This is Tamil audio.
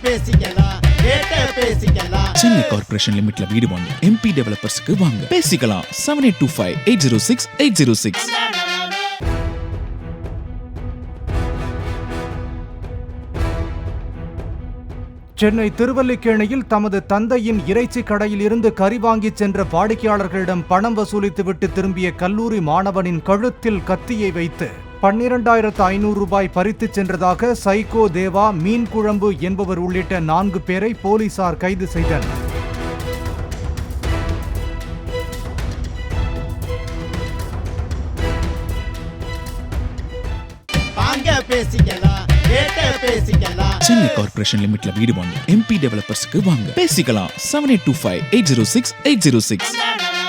பேசிக்கலாம் சென்னை கார்ப்பரேஷன் லிமிட்ல வீடு வாங்க MP டெவலப்பர்ஸ்க்கு வாங்க பேசிக்கலாம் 7825806806. சென்னை திருவல்லிக்கேணியில் தமது தந்தையின் இறைச்சி கடையில் இருந்து கறி வாங்கிச் சென்ற வாடிக்கையாளர்களிடம் பணம் வசூலித்துவிட்டு திரும்பிய கல்லூரி மாணவனின் கழுத்தில் கத்தியை வைத்து 12,500 ரூபாய் பறித்துச் சென்றதாக சைக்கோ தேவா, மீன் குழம்பு என்பவர் உள்ளிட்ட 4 பேரை போலீசார் கைது செய்தனர். சென்னை கார்ப்பரேஷன் லிமிட்ல வீடு வாங்க MP டெவலப்பர்ஸ்க்கு வாங்க பேசிக்கலாம் 7825806806.